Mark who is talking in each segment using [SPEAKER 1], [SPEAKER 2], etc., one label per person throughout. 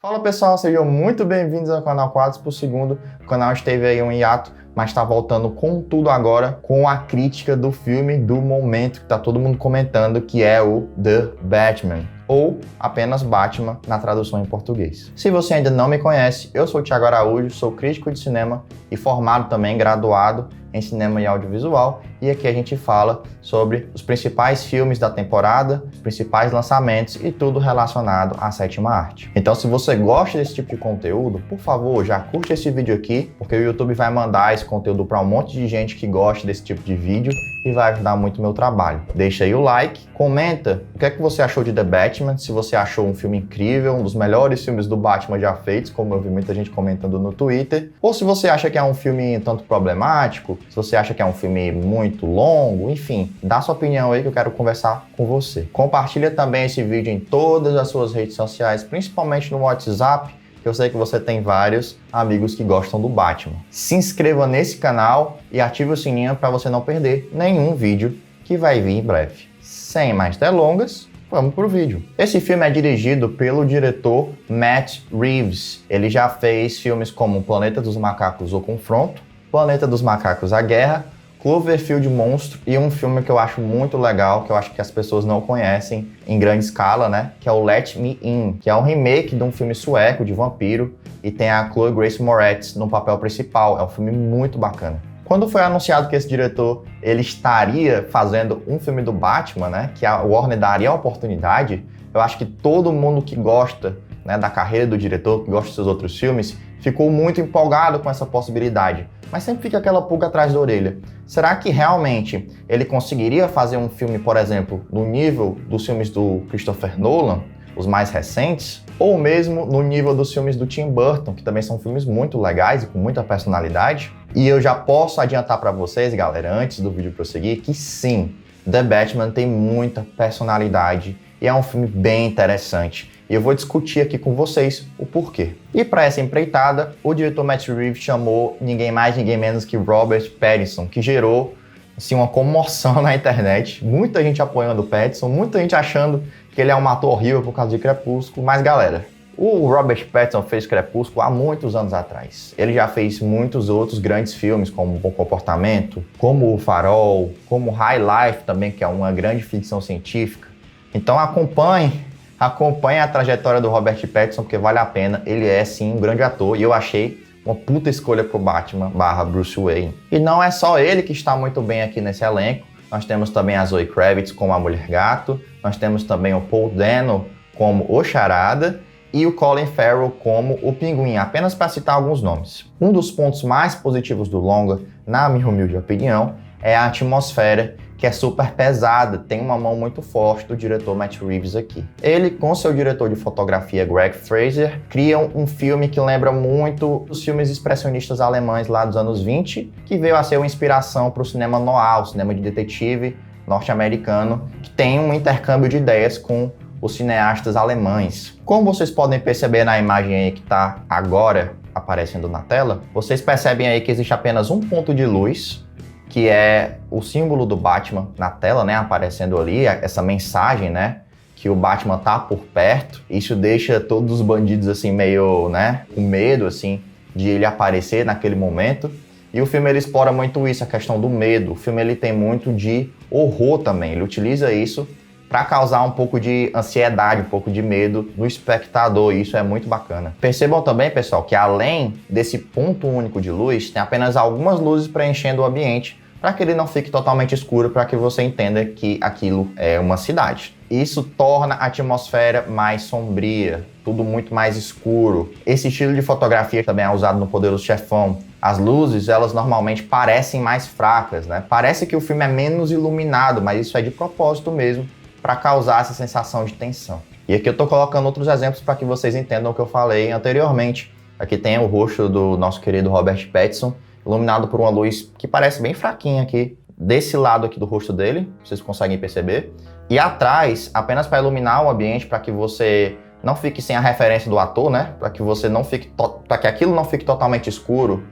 [SPEAKER 1] Fala pessoal, sejam muito bem-vindos ao canal Quadros por Segundo. O canal esteve aí um hiato, mas está voltando com tudo agora, com a crítica do filme do momento, que tá todo mundo comentando, que é o The Batman, ou apenas Batman na tradução em português. Se você ainda não me conhece, eu sou o Thiago Araújo, sou crítico de cinema e formado também, graduado em cinema e audiovisual, e aqui a gente fala sobre os principais filmes da temporada, os principais lançamentos e tudo relacionado à sétima arte. Então, se você gosta desse tipo de conteúdo, por favor, já curte esse vídeo aqui, porque o YouTube vai mandar esse conteúdo para um monte de gente que gosta desse tipo de vídeo e vai ajudar muito o meu trabalho. Deixa aí o like, comenta o que é que você achou de The Batman, se você achou um filme incrível, um dos melhores filmes do Batman já feitos, como eu vi muita gente comentando no Twitter, ou se você acha que é um filme tanto problemático, se você acha que é um filme muito longo, enfim, dá sua opinião aí que eu quero conversar com você. Compartilha também esse vídeo em todas as suas redes sociais, principalmente no WhatsApp, que eu sei que você tem vários amigos que gostam do Batman. Se inscreva nesse canal e ative o sininho para você não perder nenhum vídeo que vai vir em breve. Sem mais delongas, vamos pro vídeo. Esse filme é dirigido pelo diretor Matt Reeves. Ele já fez filmes como Planeta dos Macacos: O Confronto, Planeta dos Macacos: A Guerra, Cloverfield Monstro e um filme que eu acho muito legal, que eu acho que as pessoas não conhecem em grande escala, né? Que é o Let Me In, que é um remake de um filme sueco de vampiro e tem a Chloe Grace Moretz no papel principal. É um filme muito bacana. Quando foi anunciado que esse diretor ele estaria fazendo um filme do Batman, né? Que a Warner daria a oportunidade, eu acho que todo mundo que gosta, né, da carreira do diretor, que gosta dos seus outros filmes, ficou muito empolgado com essa possibilidade. Mas sempre fica aquela pulga atrás da orelha. Será que realmente ele conseguiria fazer um filme, por exemplo, no nível dos filmes do Christopher Nolan, os mais recentes, ou mesmo no nível dos filmes do Tim Burton, que também são filmes muito legais e com muita personalidade? E eu já posso adiantar para vocês, galera, antes do vídeo prosseguir, que sim, The Batman tem muita personalidade e é um filme bem interessante. E eu vou discutir aqui com vocês o porquê. E para essa empreitada, o diretor Matt Reeves chamou ninguém mais, ninguém menos que Robert Pattinson, que gerou assim, uma comoção na internet. Muita gente apoiando o Pattinson, muita gente achando que ele é um ator horrível por causa de Crepúsculo. Mas galera, o Robert Pattinson fez Crepúsculo há muitos anos atrás. Ele já fez muitos outros grandes filmes, como Bom Comportamento, como O Farol, como High Life também, que é uma grande ficção científica. Então acompanhe a trajetória do Robert Pattinson, porque vale a pena. Ele é, sim, um grande ator e eu achei uma puta escolha pro Batman / Bruce Wayne. E não é só ele que está muito bem aqui nesse elenco. Nós temos também a Zoe Kravitz como a Mulher Gato, nós temos também o Paul Dano como o Charada e o Colin Farrell como o Pinguim, apenas para citar alguns nomes. Um dos pontos mais positivos do longa, na minha humilde opinião, é a atmosfera, que é super pesada, tem uma mão muito forte do diretor Matt Reeves aqui. Ele, com seu diretor de fotografia Greg Fraser, criam um filme que lembra muito os filmes expressionistas alemães lá dos anos 20, que veio a ser uma inspiração para o cinema noir, o cinema de detetive norte-americano, que tem um intercâmbio de ideias com os cineastas alemães. Como vocês podem perceber na imagem aí que está agora aparecendo na tela, vocês percebem aí que existe apenas um ponto de luz, que é o símbolo do Batman na tela, né, aparecendo ali, essa mensagem, né, que o Batman tá por perto. Isso deixa todos os bandidos, assim, meio, né, com medo, assim, de ele aparecer naquele momento. E o filme, ele explora muito isso, a questão do medo. O filme, ele tem muito de horror também. Ele utiliza isso para causar um pouco de ansiedade, um pouco de medo no espectador, e isso é muito bacana. Percebam também, pessoal, que além desse ponto único de luz, tem apenas algumas luzes preenchendo o ambiente, para que ele não fique totalmente escuro, para que você entenda que aquilo é uma cidade. Isso torna a atmosfera mais sombria, tudo muito mais escuro. Esse estilo de fotografia também é usado no Poderoso Chefão. As luzes, elas normalmente parecem mais fracas, né? Parece que o filme é menos iluminado, mas isso é de propósito mesmo, para causar essa sensação de tensão. E aqui eu estou colocando outros exemplos para que vocês entendam o que eu falei anteriormente. Aqui tem o rosto do nosso querido Robert Pattinson, iluminado por uma luz que parece bem fraquinha aqui, desse lado aqui do rosto dele, vocês conseguem perceber. E atrás, apenas para iluminar o ambiente, para que você não fique sem a referência do ator, né? Para que você não fique, para que aquilo não fique totalmente escuro,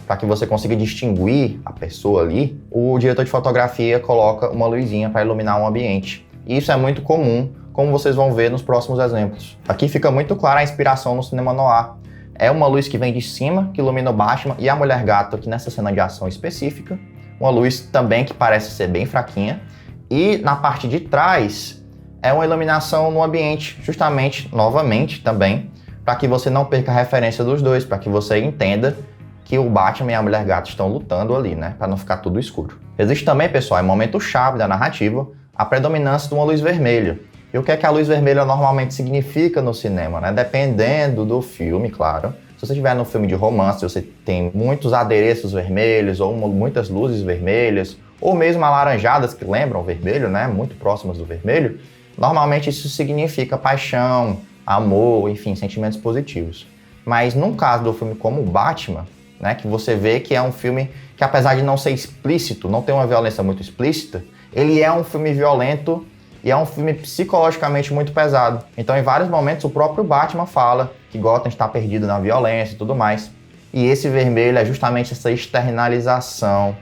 [SPEAKER 1] para que você consiga distinguir a pessoa ali, o diretor de fotografia coloca uma luzinha para iluminar um ambiente. E isso é muito comum como vocês vão ver nos próximos exemplos. Aqui fica muito clara a inspiração no cinema noir. É uma luz que vem de cima, que ilumina o Batman e a Mulher-Gato aqui nessa cena de ação específica. Uma luz também que parece ser bem fraquinha. E na parte de trás é uma iluminação no ambiente, justamente, novamente também, para que você não perca a referência dos dois, para que você entenda que o Batman e a Mulher-Gato estão lutando ali, né? Para não ficar tudo escuro. Existe também, pessoal, em momento-chave da narrativa, a predominância de uma luz vermelha. E o que é que a luz vermelha normalmente significa no cinema, né? Dependendo do filme, claro. Se você estiver num filme de romance, você tem muitos adereços vermelhos ou muitas luzes vermelhas, ou mesmo alaranjadas que lembram o vermelho, né? Muito próximas do vermelho. Normalmente isso significa paixão, amor, enfim, sentimentos positivos. Mas num caso do filme como o Batman, né, que você vê que é um filme que, apesar de não ser explícito, não ter uma violência muito explícita, ele é um filme violento e é um filme psicologicamente muito pesado. Então, em vários momentos, o próprio Batman fala que Gotham está perdido na violência e tudo mais. E esse vermelho é justamente essa externalização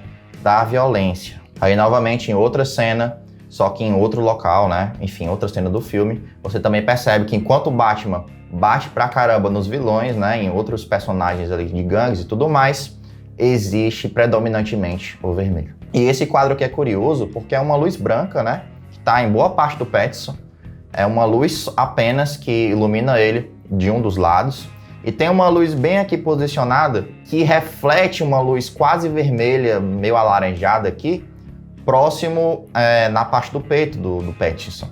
[SPEAKER 1] da violência. Aí, novamente, em outra cena, só que em outro local, né? Enfim, outra cena do filme, você também percebe que enquanto o Batman bate pra caramba nos vilões, né? Em outros personagens ali de gangues e tudo mais, existe predominantemente o vermelho. E esse quadro aqui é curioso porque é uma luz branca, né? Que tá em boa parte do Pattinson. É uma luz apenas que ilumina ele de um dos lados. E tem uma luz bem aqui posicionada que reflete uma luz quase vermelha, meio alaranjada aqui, próximo na parte do peito do Pattinson.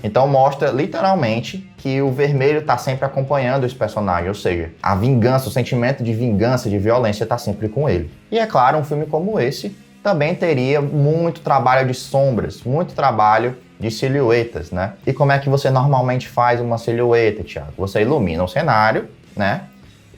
[SPEAKER 1] Então mostra literalmente que o vermelho está sempre acompanhando esse personagem, ou seja, a vingança, o sentimento de vingança, de violência está sempre com ele. E é claro, um filme como esse também teria muito trabalho de sombras, muito trabalho de silhuetas, né? E como é que você normalmente faz uma silhueta, Thiago? Você ilumina o cenário, né?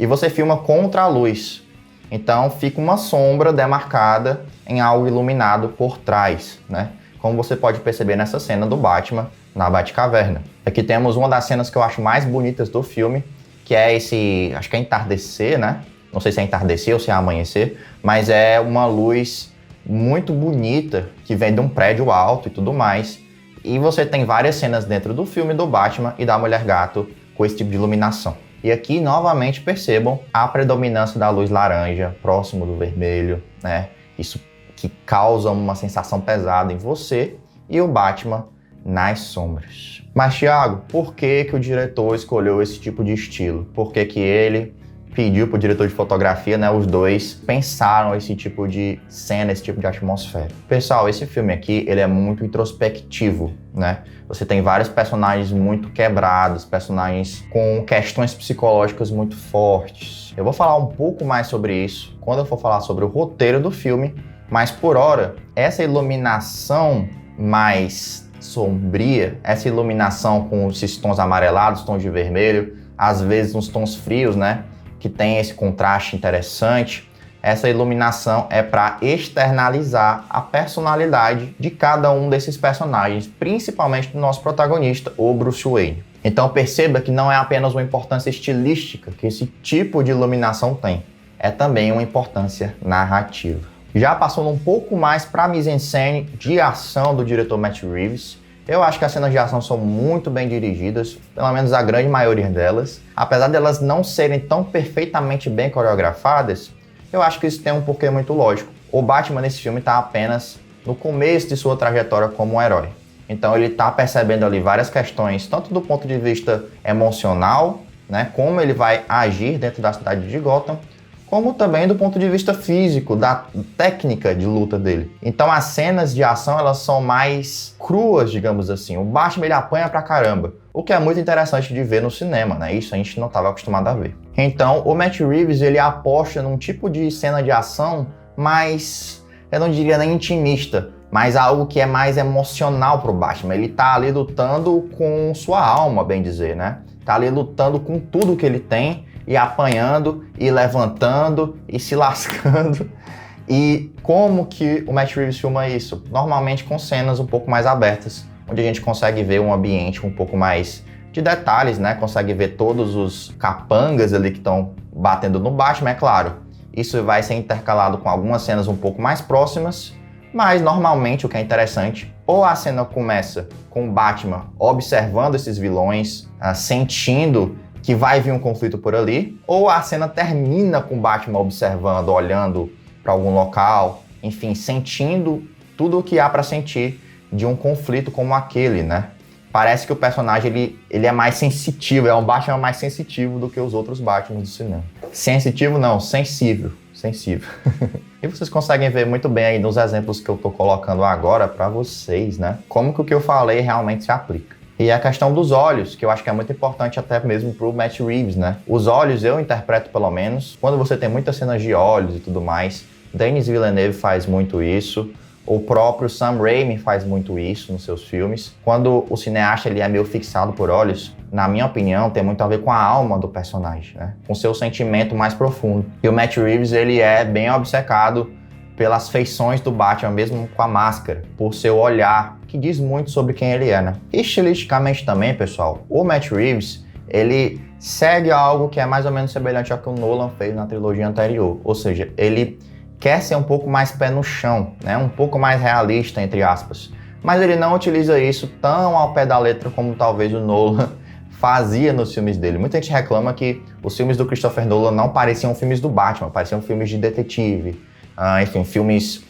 [SPEAKER 1] E você filma contra a luz. Então fica uma sombra demarcada em algo iluminado por trás, né? Como você pode perceber nessa cena do Batman na Batcaverna. Aqui temos uma das cenas que eu acho mais bonitas do filme, que é esse, acho que é entardecer, né? Não sei se é entardecer ou se é amanhecer, mas é uma luz muito bonita que vem de um prédio alto e tudo mais. E você tem várias cenas dentro do filme do Batman e da Mulher-Gato com esse tipo de iluminação. E aqui, novamente, percebam a predominância da luz laranja próximo do vermelho, né? Isso que causa uma sensação pesada em você e o Batman nas sombras. Mas, Thiago, por que o diretor escolheu esse tipo de estilo? Por que ele pediu para o diretor de fotografia, né? Os dois pensaram esse tipo de cena, esse tipo de atmosfera. Pessoal, esse filme aqui, ele é muito introspectivo, né? Você tem vários personagens muito quebrados, personagens com questões psicológicas muito fortes. Eu vou falar um pouco mais sobre isso quando eu for falar sobre o roteiro do filme, mas por hora, essa iluminação mais sombria, essa iluminação com esses tons amarelados, tons de vermelho, às vezes uns tons frios, né? Que tem esse contraste interessante. Essa iluminação é para externalizar a personalidade de cada um desses personagens, principalmente do nosso protagonista, o Bruce Wayne. Então perceba que não é apenas uma importância estilística que esse tipo de iluminação tem, é também uma importância narrativa. Já passando um pouco mais para a mise-en-scène de ação do diretor Matt Reeves, eu acho que as cenas de ação são muito bem dirigidas, pelo menos a grande maioria delas. Apesar delas não serem tão perfeitamente bem coreografadas, eu acho que isso tem um porquê muito lógico. O Batman nesse filme está apenas no começo de sua trajetória como um herói. Então ele está percebendo ali várias questões, tanto do ponto de vista emocional, né, como ele vai agir dentro da cidade de Gotham, como também do ponto de vista físico, da técnica de luta dele. Então as cenas de ação, elas são mais cruas, digamos assim. O Batman, ele apanha pra caramba, o que é muito interessante de ver no cinema, né? Isso a gente não estava acostumado a ver. Então o Matt Reeves, ele aposta num tipo de cena de ação mais, eu não diria nem intimista, mas algo que é mais emocional pro Batman. Ele tá ali lutando com sua alma, bem dizer, né? Tá ali lutando com tudo que ele tem, e apanhando, e levantando, e se lascando. E como que o Matt Reeves filma isso? Normalmente com cenas um pouco mais abertas, onde a gente consegue ver um ambiente um pouco mais de detalhes, né? Consegue ver todos os capangas ali que estão batendo no Batman, é claro. Isso vai ser intercalado com algumas cenas um pouco mais próximas, mas normalmente o que é interessante Ou a cena começa com o Batman observando esses vilões, sentindo que vai vir um conflito por ali, ou a cena termina com o Batman observando, olhando para algum local, enfim, sentindo tudo o que há para sentir de um conflito como aquele, né? Parece que o personagem ele é mais sensitivo, é um Batman mais sensitivo do que os outros Batman do cinema. Sensitivo não, sensível. E vocês conseguem ver muito bem aí nos exemplos que eu tô colocando agora para vocês, né? Como que o que eu falei realmente se aplica. E a questão dos olhos, que eu acho que é muito importante até mesmo pro Matt Reeves, né? Os olhos eu interpreto pelo menos, quando você tem muitas cenas de olhos e tudo mais, Denis Villeneuve faz muito isso, o próprio Sam Raimi faz muito isso nos seus filmes. Quando o cineasta ele é meio fixado por olhos, na minha opinião, tem muito a ver com a alma do personagem, né? Com seu sentimento mais profundo. E o Matt Reeves, ele é bem obcecado pelas feições do Batman, mesmo com a máscara, por seu olhar, que diz muito sobre quem ele é, né? Estilisticamente também, pessoal, o Matt Reeves, ele segue algo que é mais ou menos semelhante ao que o Nolan fez na trilogia anterior. Ou seja, ele quer ser um pouco mais pé no chão, né? Um pouco mais realista, entre aspas. Mas ele não utiliza isso tão ao pé da letra como talvez o Nolan fazia nos filmes dele. Muita gente reclama que os filmes do Christopher Nolan não pareciam filmes do Batman, pareciam filmes de detetive, enfim, filmes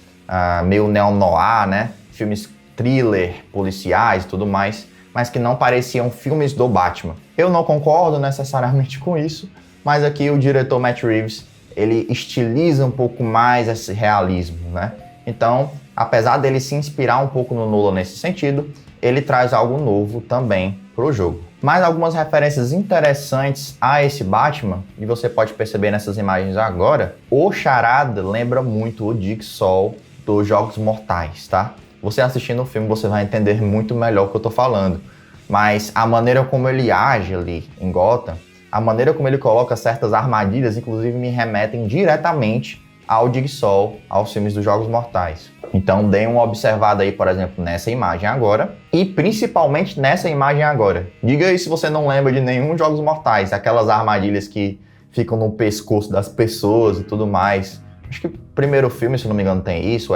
[SPEAKER 1] meio neo-noir, né? Filmes thriller, policiais e tudo mais, mas que não pareciam filmes do Batman. Eu não concordo necessariamente com isso, mas aqui o diretor Matt Reeves, ele estiliza um pouco mais esse realismo, né? Então, apesar dele se inspirar um pouco no Nolan nesse sentido, ele traz algo novo também pro jogo. Mais algumas referências interessantes a esse Batman, e você pode perceber nessas imagens agora, o Charada lembra muito o Jigsaw dos Jogos Mortais, tá? Você assistindo o filme, você vai entender muito melhor o que eu tô falando, mas a maneira como ele age ali em Gotham, a maneira como ele coloca certas armadilhas, inclusive, me remetem diretamente ao Jigsaw, aos filmes dos Jogos Mortais. Então, deem uma observada aí, por exemplo, nessa imagem agora, e principalmente nessa imagem agora. Diga aí se você não lembra de nenhum Jogos Mortais, aquelas armadilhas que ficam no pescoço das pessoas e tudo mais. Acho que o primeiro filme, se não me engano, tem isso,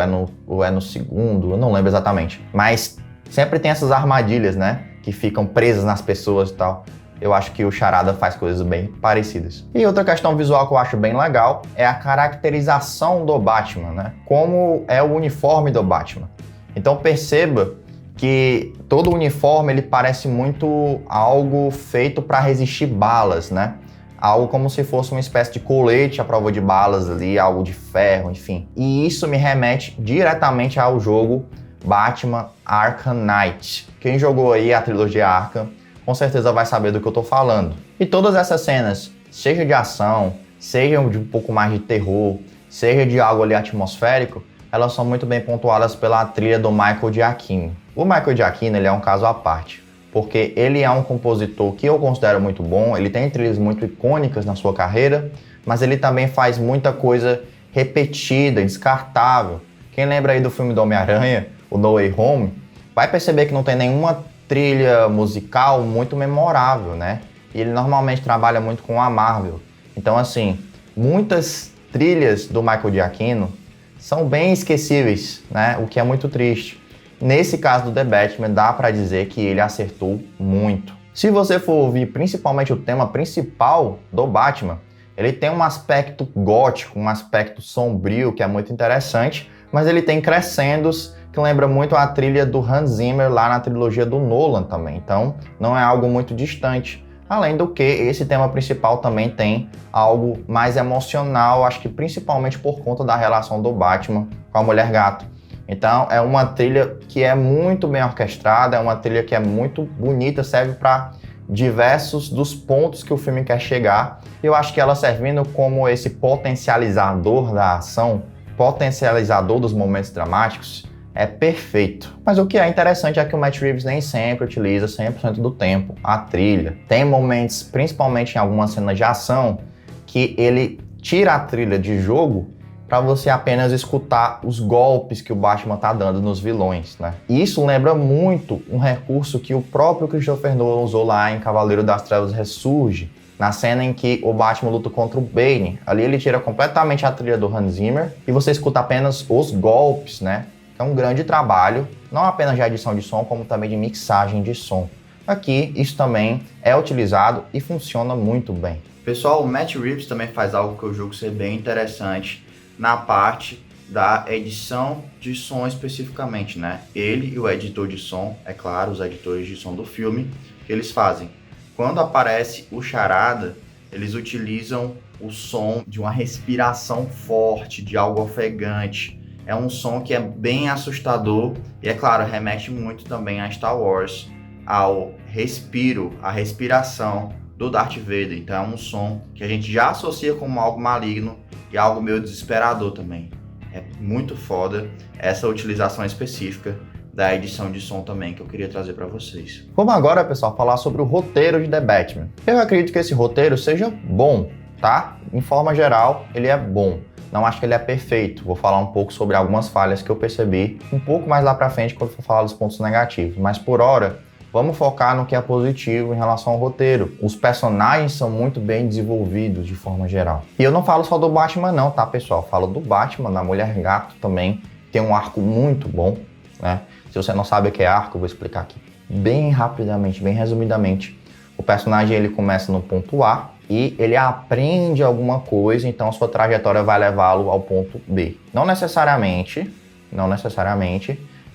[SPEAKER 1] ou é no segundo, eu não lembro exatamente. Mas sempre tem essas armadilhas, né, que ficam presas nas pessoas e tal. Eu acho que o Charada faz coisas bem parecidas. E outra questão visual que eu acho bem legal é a caracterização do Batman, né? Como é o uniforme do Batman. Então perceba que todo o uniforme ele parece muito algo feito para resistir balas, né? Algo como se fosse uma espécie de colete à prova de balas ali, algo de ferro, enfim. E isso me remete diretamente ao jogo Batman Arkham Knight. Quem jogou aí a trilogia Arkham com certeza vai saber do que eu tô falando. E todas essas cenas, seja de ação, seja de um pouco mais de terror, seja de algo ali atmosférico, elas são muito bem pontuadas pela trilha do Michael Giacchino. O Michael Giacchino, ele é um caso à parte, porque ele é um compositor que eu considero muito bom, ele tem trilhas muito icônicas na sua carreira, mas ele também faz muita coisa repetida, descartável. Quem lembra aí do filme do Homem-Aranha, o No Way Home, vai perceber que não tem nenhuma trilha musical muito memorável, né? E ele normalmente trabalha muito com a Marvel. Então, assim, muitas trilhas do Michael Giacchino são bem esquecíveis, né? O que é muito triste. Nesse caso do The Batman, dá pra dizer que ele acertou muito. Se você for ouvir principalmente o tema principal do Batman, ele tem um aspecto gótico, um aspecto sombrio, que é muito interessante, mas ele tem crescendos que lembra muito a trilha do Hans Zimmer lá na trilogia do Nolan também. Então, não é algo muito distante. Além do que, esse tema principal também tem algo mais emocional, acho que principalmente por conta da relação do Batman com a Mulher Gato. Então, é uma trilha que é muito bem orquestrada, é uma trilha que é muito bonita, serve para diversos dos pontos que o filme quer chegar. E eu acho que ela servindo como esse potencializador da ação, potencializador dos momentos dramáticos, é perfeito. Mas o que é interessante é que o Matt Reeves nem sempre utiliza 100% do tempo a trilha. Tem momentos, principalmente em algumas cenas de ação, que ele tira a trilha de jogo para você apenas escutar os golpes que o Batman tá dando nos vilões, né? E isso lembra muito um recurso que o próprio Christopher Nolan usou lá em Cavaleiro das Trevas Ressurge, na cena em que o Batman luta contra o Bane. Ali ele tira completamente a trilha do Hans Zimmer e você escuta apenas os golpes, né? É um grande trabalho, não apenas de edição de som, como também de mixagem de som. Aqui, isso também é utilizado e funciona muito bem. Pessoal, o Matt Reeves também faz algo que eu julgo ser bem interessante na parte da edição de som especificamente, né? Ele e o editor de som, é claro, os editores de som do filme, que eles fazem. Quando aparece o charada, eles utilizam o som de uma respiração forte, de algo ofegante. É um som que é bem assustador e, é claro, remete muito também a Star Wars, ao respiro, a respiração do Darth Vader. Então é um som que a gente já associa como algo maligno e algo meio desesperador também. É muito foda essa utilização específica da edição de som também que eu queria trazer para vocês. Vamos agora, pessoal, falar sobre o roteiro de The Batman. Eu acredito que esse roteiro seja bom, tá? Em forma geral, ele é bom. Não acho que ele é perfeito. Vou falar um pouco sobre algumas falhas que eu percebi um pouco mais lá pra frente quando for falar dos pontos negativos. Mas por hora, vamos focar no que é positivo em relação ao roteiro. Os personagens são muito bem desenvolvidos de forma geral. E eu não falo só do Batman não, tá, pessoal? Falo do Batman, da Mulher Gato também. Tem um arco muito bom, né? Se você não sabe o que é arco, eu vou explicar aqui bem rapidamente, bem resumidamente. O personagem ele começa no ponto A e ele aprende alguma coisa, então a sua trajetória vai levá-lo ao ponto B. Não necessariamente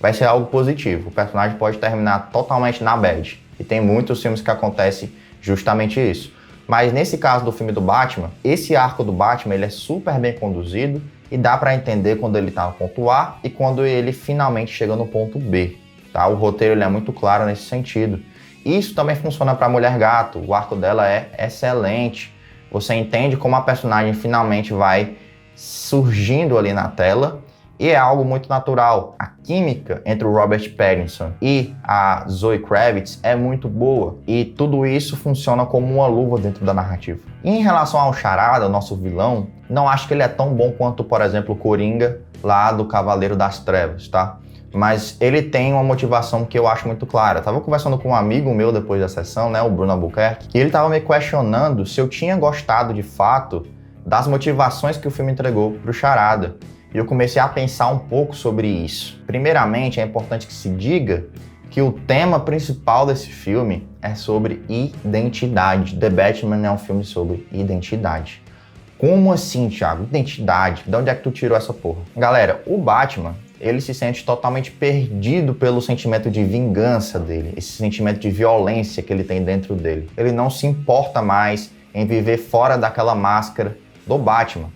[SPEAKER 1] vai ser algo positivo. O personagem pode terminar totalmente na bad. E tem muitos filmes que acontece justamente isso. Mas nesse caso do filme do Batman, esse arco do Batman ele é super bem conduzido e dá para entender quando ele está no ponto A e quando ele finalmente chega no ponto B. Tá? O roteiro ele é muito claro nesse sentido. Isso também funciona para a Mulher Gato. O arco dela é excelente. Você entende como a personagem finalmente vai surgindo ali na tela e é algo muito natural. A química entre o Robert Pattinson e a Zoe Kravitz é muito boa e tudo isso funciona como uma luva dentro da narrativa. E em relação ao Charada, o nosso vilão, não acho que ele é tão bom quanto, por exemplo, o Coringa lá do Cavaleiro das Trevas, tá? Mas ele tem uma motivação que eu acho muito clara. Eu tava conversando com um amigo meu depois da sessão, né, o Bruno Albuquerque, e ele tava me questionando se eu tinha gostado de fato das motivações que o filme entregou pro Charada. E eu comecei a pensar um pouco sobre isso. Primeiramente, é importante que se diga que o tema principal desse filme é sobre identidade. The Batman é um filme sobre identidade. Como assim, Thiago? Identidade? De onde é que tu tirou essa porra? Galera, o Batman, ele se sente totalmente perdido pelo sentimento de vingança dele, esse sentimento de violência que ele tem dentro dele. Ele não se importa mais em viver fora daquela máscara do Batman.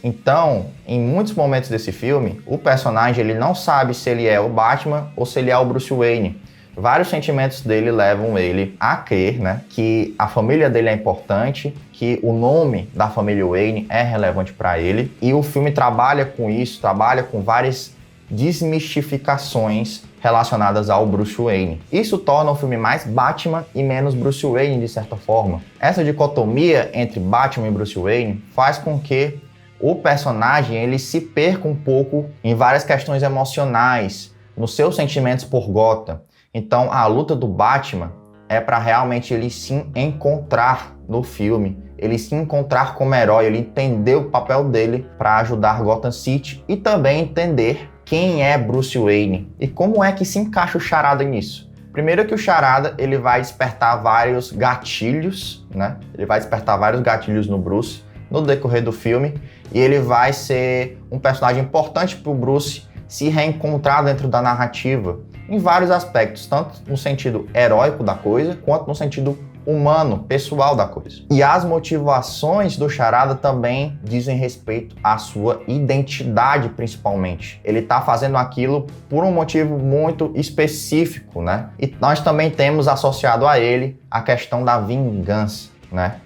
[SPEAKER 1] Então, em muitos momentos desse filme, o personagem ele não sabe se ele é o Batman ou se ele é o Bruce Wayne. Vários sentimentos dele levam ele a crer, né, que a família dele é importante, que o nome da família Wayne é relevante para ele. E o filme trabalha com isso, trabalha com várias desmistificações relacionadas ao Bruce Wayne. Isso torna o filme mais Batman e menos Bruce Wayne, de certa forma. Essa dicotomia entre Batman e Bruce Wayne faz com que o personagem ele se perca um pouco em várias questões emocionais, nos seus sentimentos por Gotham. Então a luta do Batman é para realmente ele se encontrar no filme, ele se encontrar como herói, ele entender o papel dele para ajudar Gotham City e também entender quem é Bruce Wayne e como é que se encaixa o Charada nisso. Primeiro que o Charada ele vai despertar vários gatilhos, né? Ele vai despertar vários gatilhos no Bruce no decorrer do filme e ele vai ser um personagem importante para o Bruce se reencontrar dentro da narrativa em vários aspectos, tanto no sentido heróico da coisa quanto no sentido humano, pessoal da coisa. E as motivações do Charada também dizem respeito à sua identidade, principalmente. Ele tá fazendo aquilo por um motivo muito específico, né? E nós também temos associado a ele a questão da vingança, né?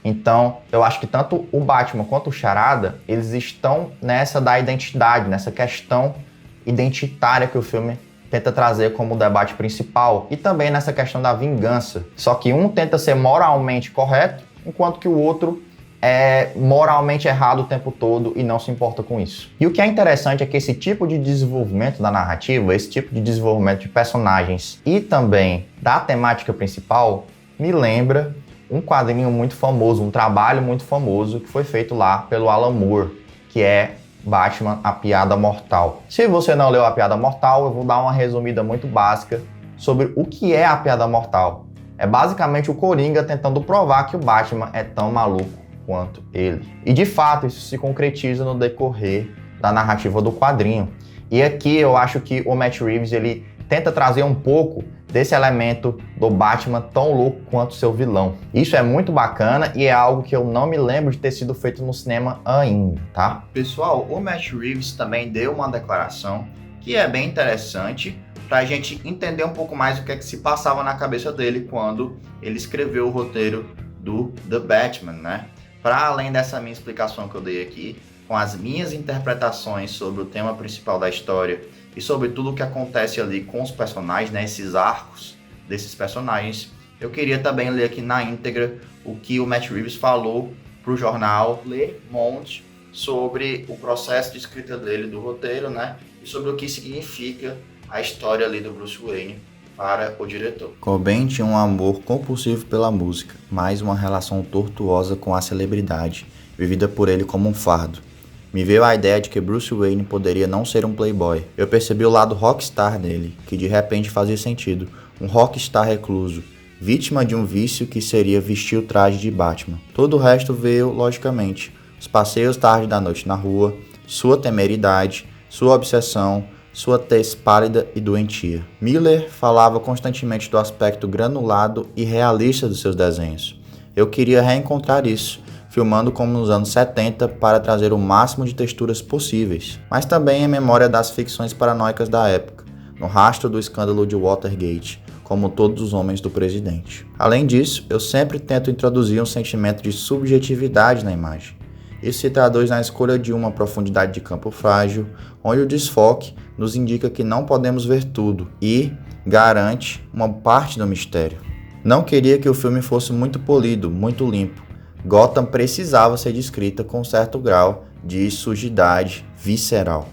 [SPEAKER 1] Então, eu acho que tanto o Batman quanto o Charada, eles estão nessa da identidade, nessa questão identitária que o filme tenta trazer como debate principal e também nessa questão da vingança. Só que um tenta ser moralmente correto, enquanto que o outro é moralmente errado o tempo todo e não se importa com isso. E o que é interessante é que esse tipo de desenvolvimento da narrativa, esse tipo de desenvolvimento de personagens e também da temática principal, me lembra um quadrinho muito famoso, um trabalho muito famoso que foi feito lá pelo Alan Moore, que é Batman, A Piada Mortal. Se você não leu A Piada Mortal, eu vou dar uma resumida muito básica sobre o que é A Piada Mortal. É basicamente o Coringa tentando provar que o Batman é tão maluco quanto ele. E de fato, isso se concretiza no decorrer da narrativa do quadrinho. E aqui eu acho que o Matt Reeves ele tenta trazer um pouco desse elemento do Batman tão louco quanto seu vilão. Isso é muito bacana e é algo que eu não me lembro de ter sido feito no cinema ainda, tá? Pessoal, o Matt Reeves também deu uma declaração que é bem interessante para a gente entender um pouco mais o que é que se passava na cabeça dele quando ele escreveu o roteiro do The Batman, né? Para além dessa minha explicação que eu dei aqui, com as minhas interpretações sobre o tema principal da história e sobre tudo o que acontece ali com os personagens, né, esses arcos desses personagens, eu queria também ler aqui na íntegra o que o Matt Reeves falou para o jornal Le Monde sobre o processo de escrita dele do roteiro, né, e sobre o que significa a história ali do Bruce Wayne para o diretor. Cobain tinha um amor compulsivo pela música, mais uma relação tortuosa com a celebridade, vivida por ele como um fardo. Me veio a ideia de que Bruce Wayne poderia não ser um playboy. Eu percebi o lado rockstar dele, que de repente fazia sentido. Um rockstar recluso, vítima de um vício que seria vestir o traje de Batman. Todo o resto veio, logicamente. Os passeios tarde da noite na rua, sua temeridade, sua obsessão, sua tez pálida e doentia. Miller falava constantemente do aspecto granulado e realista dos seus desenhos. Eu queria reencontrar isso, filmando como nos anos 70 para trazer o máximo de texturas possíveis, mas também em memória das ficções paranoicas da época, no rastro do escândalo de Watergate, como todos os homens do presidente. Além disso, eu sempre tento introduzir um sentimento de subjetividade na imagem. Isso se traduz na escolha de uma profundidade de campo frágil, onde o desfoque nos indica que não podemos ver tudo e garante uma parte do mistério. Não queria que o filme fosse muito polido, muito limpo. Gotham precisava ser descrita com certo grau de sujidade visceral.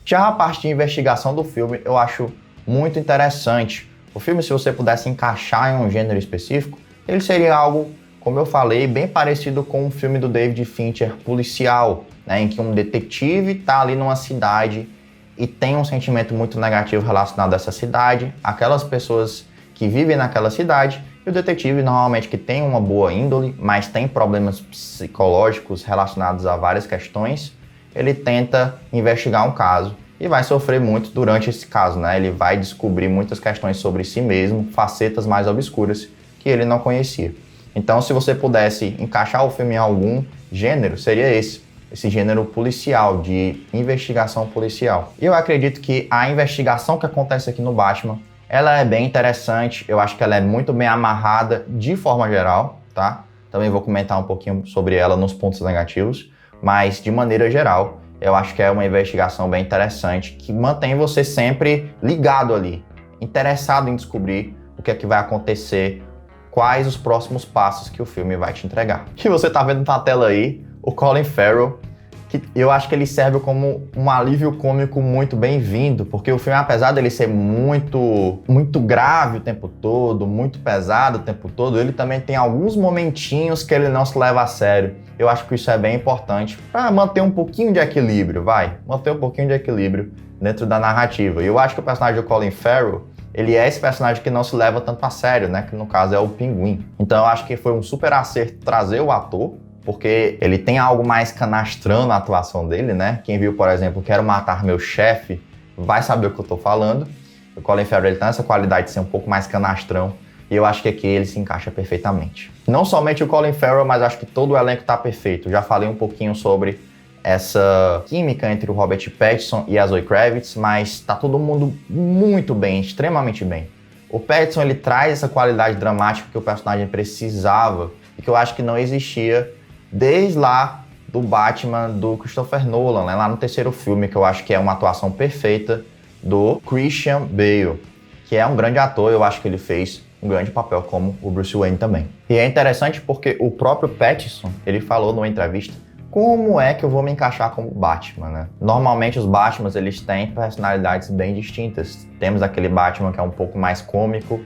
[SPEAKER 1] Já a parte de investigação do filme eu acho muito interessante. O filme, se você pudesse encaixar em um gênero específico, ele seria algo, como eu falei, bem parecido com um filme do David Fincher policial, né, em que um detetive está ali numa cidade e tem um sentimento muito negativo relacionado a essa cidade, aquelas pessoas que vivem naquela cidade, e o detetive normalmente que tem uma boa índole, mas tem problemas psicológicos relacionados a várias questões, ele tenta investigar um caso e vai sofrer muito durante esse caso, né? Ele vai descobrir muitas questões sobre si mesmo, facetas mais obscuras que ele não conhecia. Então, se você pudesse encaixar o filme em algum gênero, seria esse gênero policial, de investigação policial. E eu acredito que a investigação que acontece aqui no Batman, ela é bem interessante, eu acho que ela é muito bem amarrada de forma geral, tá? Também vou comentar um pouquinho sobre ela nos pontos negativos, mas de maneira geral, eu acho que é uma investigação bem interessante, que mantém você sempre ligado ali, interessado em descobrir o que é que vai acontecer, quais os próximos passos que o filme vai te entregar. E você tá vendo na tela aí o Colin Farrell, que eu acho que ele serve como um alívio cômico muito bem-vindo, porque o filme, apesar dele ser muito grave o tempo todo, muito pesado o tempo todo, ele também tem alguns momentinhos que ele não se leva a sério. Eu acho que isso é bem importante para manter um pouquinho de equilíbrio, manter um pouquinho de equilíbrio dentro da narrativa. E eu acho que o personagem do Colin Farrell, ele é esse personagem que não se leva tanto a sério, né? Que no caso é o Pinguim. Então eu acho que foi um super acerto trazer o ator, porque ele tem algo mais canastrão na atuação dele, né? Quem viu, por exemplo, Quero Matar Meu Chefe, vai saber o que eu tô falando. O Colin Farrell ele tem essa qualidade de ser um pouco mais canastrão, e eu acho que aqui ele se encaixa perfeitamente. Não somente o Colin Farrell, mas acho que todo o elenco tá perfeito. Já falei um pouquinho sobre essa química entre o Robert Pattinson e a Zoe Kravitz, mas tá todo mundo muito bem, extremamente bem. O Pattinson, ele traz essa qualidade dramática que o personagem precisava e que eu acho que não existia desde lá do Batman do Christopher Nolan, né? Lá no terceiro filme, que eu acho que é uma atuação perfeita do Christian Bale, que é um grande ator, eu acho que ele fez um grande papel como o Bruce Wayne também. E é interessante porque o próprio Pattinson, ele falou numa entrevista, como é que eu vou me encaixar como Batman, né? Normalmente os Batmans, eles têm personalidades bem distintas. Temos aquele Batman que é um pouco mais cômico,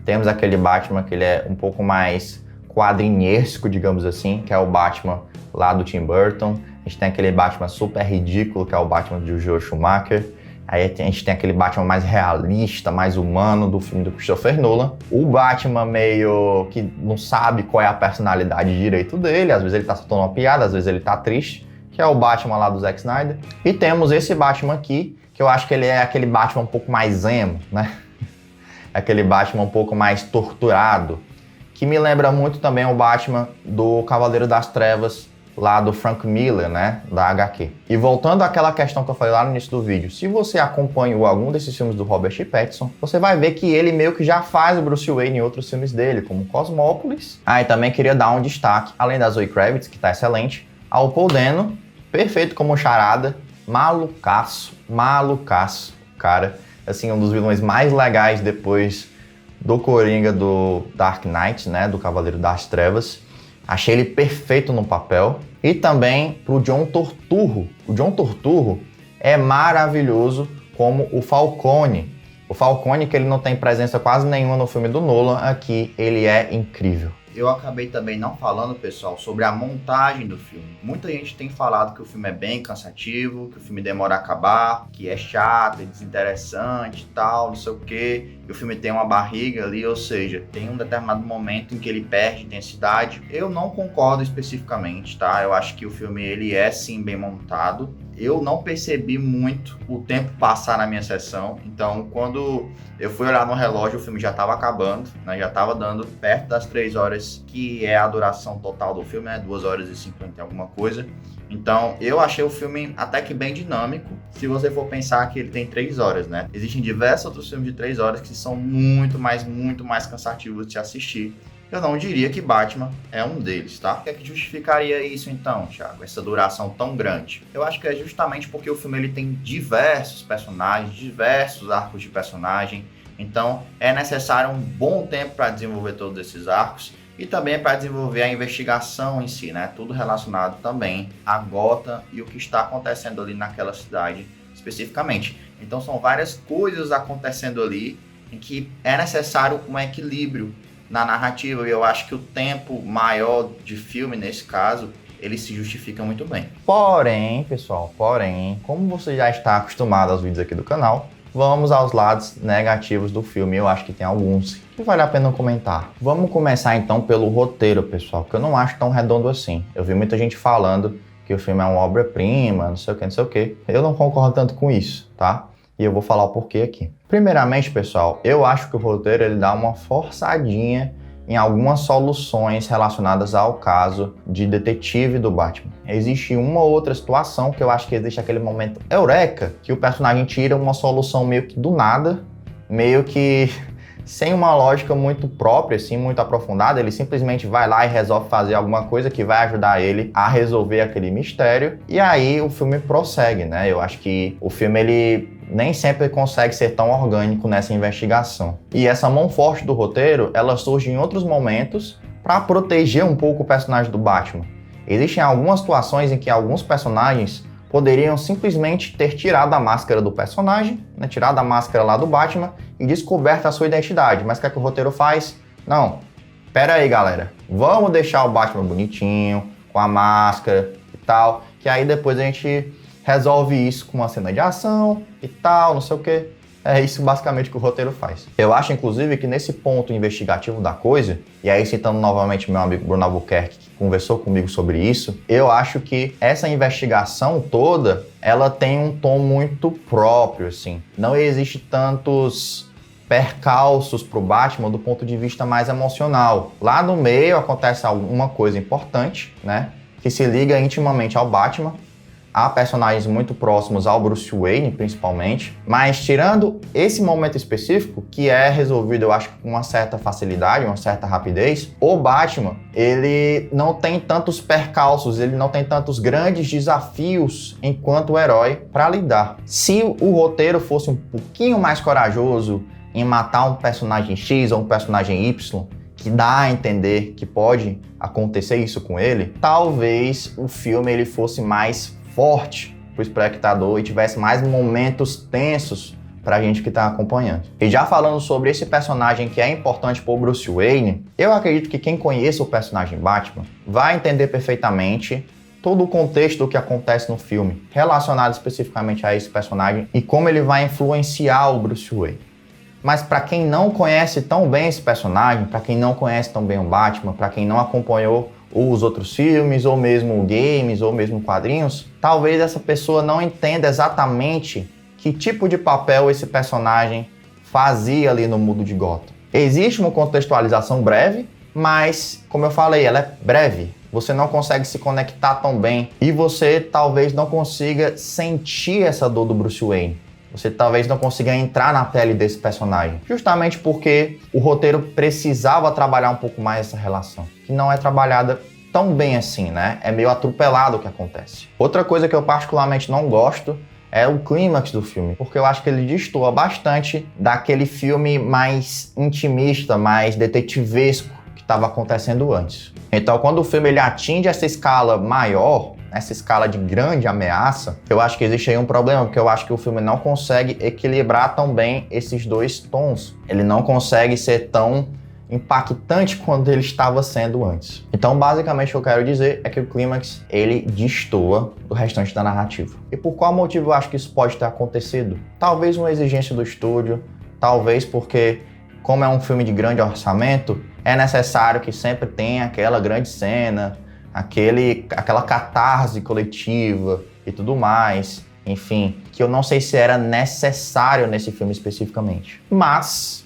[SPEAKER 1] temos aquele Batman que ele é um pouco mais quadrinesco, digamos assim, que é o Batman lá do Tim Burton. A gente tem aquele Batman super ridículo, que é o Batman de Joel Schumacher. Aí a gente tem aquele Batman mais realista, mais humano do filme do Christopher Nolan. O Batman meio que não sabe qual é a personalidade direito dele. Às vezes ele tá soltando uma piada, às vezes ele tá triste, que é o Batman lá do Zack Snyder. E temos esse Batman aqui, que eu acho que ele é aquele Batman um pouco mais emo, né? Aquele Batman um pouco mais torturado, que me lembra muito também o Batman do Cavaleiro das Trevas, lá do Frank Miller, né, da HQ. E voltando àquela questão que eu falei lá no início do vídeo, se você acompanhou algum desses filmes do Robert Pattinson, você vai ver que ele meio que já faz o Bruce Wayne em outros filmes dele, como Cosmópolis. E também queria dar um destaque, além da Zoe Kravitz, que tá excelente, ao Paul Dano, perfeito como charada, malucaço, cara, assim, um dos vilões mais legais depois do Coringa do Dark Knight, né, do Cavaleiro das Trevas. Achei ele perfeito no papel. E também pro John Turturro. O John Turturro é maravilhoso como o Falcone. O Falcone, que ele não tem presença quase nenhuma no filme do Nolan, aqui ele é incrível. Eu acabei também não falando, pessoal, sobre a montagem do filme. Muita gente tem falado que o filme é bem cansativo, que o filme demora a acabar, que é chato, é desinteressante e tal, não sei o quê. E o filme tem uma barriga ali, ou seja, tem um determinado momento em que ele perde intensidade. Eu não concordo especificamente, tá? Eu acho que o filme, ele é sim bem montado. Eu não percebi muito o tempo passar na minha sessão, então quando eu fui olhar no relógio, o filme já estava acabando, né? Já estava dando perto das 3 horas, que é a duração total do filme, né? 2 horas e 50 e alguma coisa. Então eu achei o filme até que bem dinâmico, se você for pensar que ele tem 3 horas, né? Existem diversos outros filmes de 3 horas que são muito mais cansativos de se assistir. Eu não diria que Batman é um deles, tá? O que é que justificaria isso então, Thiago? Essa duração tão grande? Eu acho que é justamente porque o filme ele tem diversos personagens, diversos arcos de personagem. Então é necessário um bom tempo para desenvolver todos esses arcos e também para desenvolver a investigação em si, né? Tudo relacionado também a Gotham e o que está acontecendo ali naquela cidade especificamente. Então são várias coisas acontecendo ali em que é necessário um equilíbrio na narrativa, e eu acho que o tempo maior de filme, nesse caso, ele se justifica muito bem. Porém, pessoal, como você já está acostumado aos vídeos aqui do canal, vamos aos lados negativos do filme. Eu acho que tem alguns que vale a pena comentar. Vamos começar então pelo roteiro, pessoal, que eu não acho tão redondo assim. Eu vi muita gente falando que o filme é uma obra-prima, não sei o que. Eu não concordo tanto com isso, tá? E eu vou falar o porquê aqui. Primeiramente, pessoal, eu acho que o roteiro ele dá uma forçadinha em algumas soluções relacionadas ao caso de detetive do Batman. Existe uma ou outra situação que eu acho que existe aquele momento eureka, que o personagem tira uma solução meio que do nada, meio que sem uma lógica muito própria, assim, muito aprofundada. Ele simplesmente vai lá e resolve fazer alguma coisa que vai ajudar ele a resolver aquele mistério. E aí o filme prossegue, né? Eu acho que o filme, ele nem sempre consegue ser tão orgânico nessa investigação. E essa mão forte do roteiro, ela surge em outros momentos para proteger um pouco o personagem do Batman. Existem algumas situações em que alguns personagens poderiam simplesmente ter tirado a máscara do personagem, né, tirado a máscara lá do Batman e descoberto a sua identidade. Mas o que é que o roteiro faz? Não, pera aí, galera, vamos deixar o Batman bonitinho, com a máscara e tal, que aí depois a gente resolve isso com uma cena de ação e tal, não sei o que. É isso basicamente que o roteiro faz. Eu acho, inclusive, que nesse ponto investigativo da coisa, e aí citando novamente meu amigo Bruno Albuquerque, que conversou comigo sobre isso, eu acho que essa investigação toda, ela tem um tom muito próprio, assim. Não existe tantos percalços pro Batman do ponto de vista mais emocional. Lá no meio acontece alguma coisa importante, né, que se liga intimamente ao Batman. Há personagens muito próximos ao Bruce Wayne, principalmente. Mas tirando esse momento específico, que é resolvido, eu acho, com uma certa facilidade, uma certa rapidez, o Batman, ele não tem tantos percalços, ele não tem tantos grandes desafios enquanto herói para lidar. Se o roteiro fosse um pouquinho mais corajoso em matar um personagem X ou um personagem Y, que dá a entender que pode acontecer isso com ele, talvez o filme ele fosse mais forte para o espectador e tivesse mais momentos tensos para a gente que está acompanhando. E já falando sobre esse personagem que é importante para o Bruce Wayne, eu acredito que quem conhece o personagem Batman vai entender perfeitamente todo o contexto do que acontece no filme, relacionado especificamente a esse personagem e como ele vai influenciar o Bruce Wayne. Mas para quem não conhece tão bem esse personagem, para quem não conhece tão bem o Batman, para quem não acompanhou os outros filmes, ou mesmo games, ou mesmo quadrinhos, talvez essa pessoa não entenda exatamente que tipo de papel esse personagem fazia ali no mundo de Gotham. Existe uma contextualização breve, mas, como eu falei, ela é breve. Você não consegue se conectar tão bem e você talvez não consiga sentir essa dor do Bruce Wayne. Você talvez não consiga entrar na pele desse personagem, justamente porque o roteiro precisava trabalhar um pouco mais essa relação, que não é trabalhada tão bem assim, né? É meio atropelado o que acontece. Outra coisa que eu particularmente não gosto é o clímax do filme, porque eu acho que ele destoa bastante daquele filme mais intimista, mais detetivesco que estava acontecendo antes. Então, quando o filme ele atinge essa escala maior, essa escala de grande ameaça, eu acho que existe aí um problema, porque eu acho que o filme não consegue equilibrar tão bem esses dois tons. Ele não consegue ser tão impactante quanto ele estava sendo antes. Então, basicamente, o que eu quero dizer é que o clímax, ele destoa do restante da narrativa. E por qual motivo eu acho que isso pode ter acontecido? Talvez uma exigência do estúdio, talvez porque, como é um filme de grande orçamento, é necessário que sempre tenha aquela grande cena, aquela catarse coletiva e tudo mais, enfim, que eu não sei se era necessário nesse filme especificamente. Mas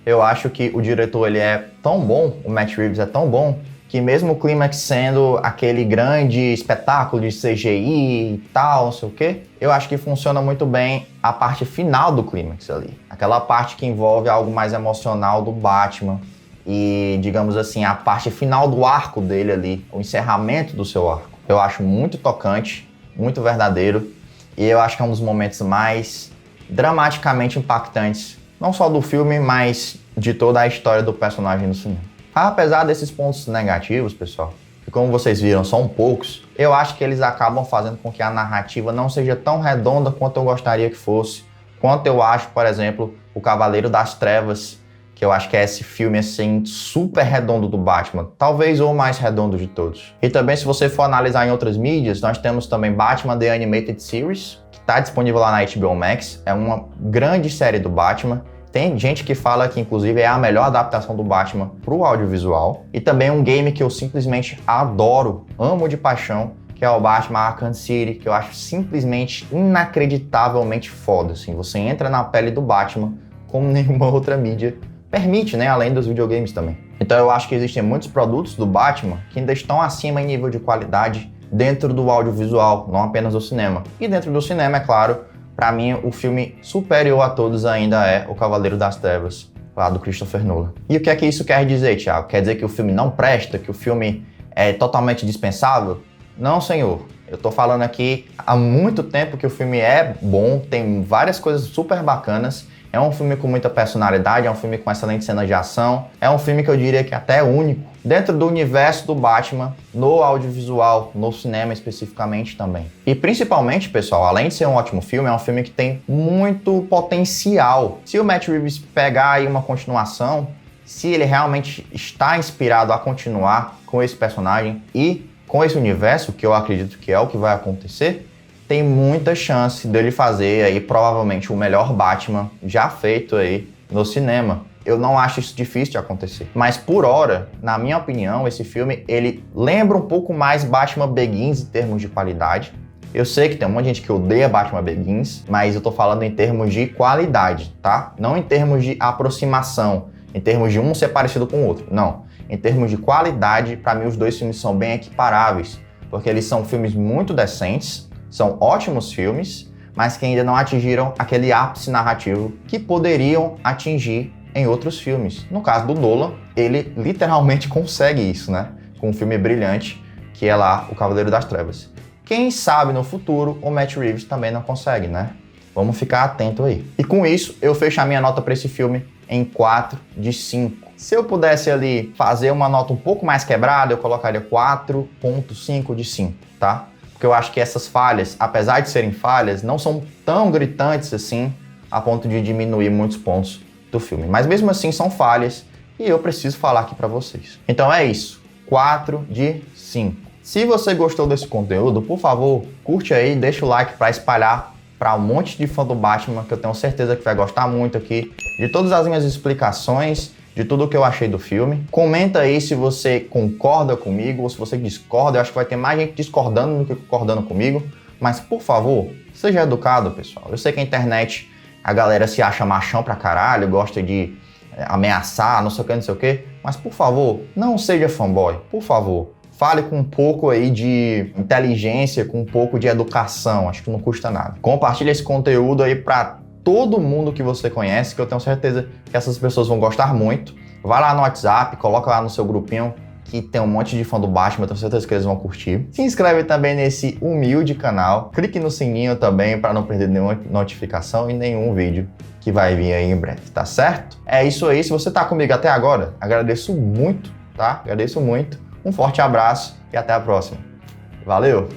[SPEAKER 1] eu acho que o diretor ele é tão bom, o Matt Reeves é tão bom, que mesmo o clímax sendo aquele grande espetáculo de CGI e tal, não sei o quê, eu acho que funciona muito bem a parte final do clímax ali. Aquela parte que envolve algo mais emocional do Batman, e, digamos assim, a parte final do arco dele ali, o encerramento do seu arco. Eu acho muito tocante, muito verdadeiro, e eu acho que é um dos momentos mais dramaticamente impactantes, não só do filme, mas de toda a história do personagem no cinema. Apesar desses pontos negativos, pessoal, que como vocês viram são poucos, eu acho que eles acabam fazendo com que a narrativa não seja tão redonda quanto eu gostaria que fosse, quanto eu acho, por exemplo, o Cavaleiro das Trevas, que eu acho que é esse filme, assim, super redondo do Batman, talvez o mais redondo de todos. E também, se você for analisar em outras mídias, nós temos também Batman The Animated Series, que está disponível lá na HBO Max, é uma grande série do Batman. Tem gente que fala que, inclusive, é a melhor adaptação do Batman para o audiovisual. E também um game que eu simplesmente adoro, amo de paixão, que é o Batman Arkham City, que eu acho simplesmente inacreditavelmente foda, assim. Você entra na pele do Batman como nenhuma outra mídia permite, né? Além dos videogames também. Então eu acho que existem muitos produtos do Batman que ainda estão acima em nível de qualidade dentro do audiovisual, não apenas do cinema. E dentro do cinema, é claro, para mim o filme superior a todos ainda é O Cavaleiro das Trevas, lá do Christopher Nolan. E o que é que isso quer dizer, Thiago? Quer dizer que o filme não presta, que o filme é totalmente dispensável? Não, senhor. Eu tô falando aqui há muito tempo que o filme é bom, tem várias coisas super bacanas. É um filme com muita personalidade, é um filme com excelente cena de ação, é um filme que eu diria que até é único dentro do universo do Batman, no audiovisual, no cinema especificamente também. E principalmente, pessoal, além de ser um ótimo filme, é um filme que tem muito potencial. Se o Matt Reeves pegar aí uma continuação, se ele realmente está inspirado a continuar com esse personagem e com esse universo, que eu acredito que é o que vai acontecer, tem muita chance dele fazer aí provavelmente o melhor Batman já feito aí no cinema. Eu não acho isso difícil de acontecer. Mas por hora, na minha opinião, esse filme ele lembra um pouco mais Batman Begins em termos de qualidade. Eu sei que tem um monte de gente que odeia Batman Begins, mas eu tô falando em termos de qualidade, tá? Não em termos de aproximação, em termos de um ser parecido com o outro, não. Em termos de qualidade, para mim os dois filmes são bem equiparáveis, porque eles são filmes muito decentes, são ótimos filmes, mas que ainda não atingiram aquele ápice narrativo que poderiam atingir em outros filmes. No caso do Nolan, ele literalmente consegue isso, né? Com um filme brilhante, que é lá O Cavaleiro das Trevas. Quem sabe no futuro o Matt Reeves também não consegue, né? Vamos ficar atento aí. E com isso, eu fecho a minha nota para esse filme em 4 de 5. Se eu pudesse ali fazer uma nota um pouco mais quebrada, eu colocaria 4.5 de 5, tá? Porque eu acho que essas falhas, apesar de serem falhas, não são tão gritantes assim, a ponto de diminuir muitos pontos do filme. Mas mesmo assim são falhas e eu preciso falar aqui pra vocês. Então é isso, 4 de 5. Se você gostou desse conteúdo, por favor, curte aí, deixa o like para espalhar para um monte de fã do Batman, que eu tenho certeza que vai gostar muito aqui de todas as minhas explicações, de tudo que eu achei do filme. Comenta aí se você concorda comigo ou se você discorda. Eu acho que vai ter mais gente discordando do que concordando comigo. Mas, por favor, seja educado, pessoal. Eu sei que a internet, a galera se acha machão pra caralho, gosta de ameaçar, não sei o que. Mas, por favor, não seja fanboy. Por favor. Fale com um pouco aí de inteligência, com um pouco de educação, acho que não custa nada. Compartilhe esse conteúdo aí para todo mundo que você conhece, que eu tenho certeza que essas pessoas vão gostar muito. Vai lá no WhatsApp, coloca lá no seu grupinho, que tem um monte de fã do Batman, eu tenho certeza que eles vão curtir. Se inscreve também nesse humilde canal, clique no sininho também para não perder nenhuma notificação e nenhum vídeo que vai vir aí em breve, tá certo? É isso aí, se você tá comigo até agora, agradeço muito, tá? Agradeço muito. Um forte abraço e até a próxima. Valeu!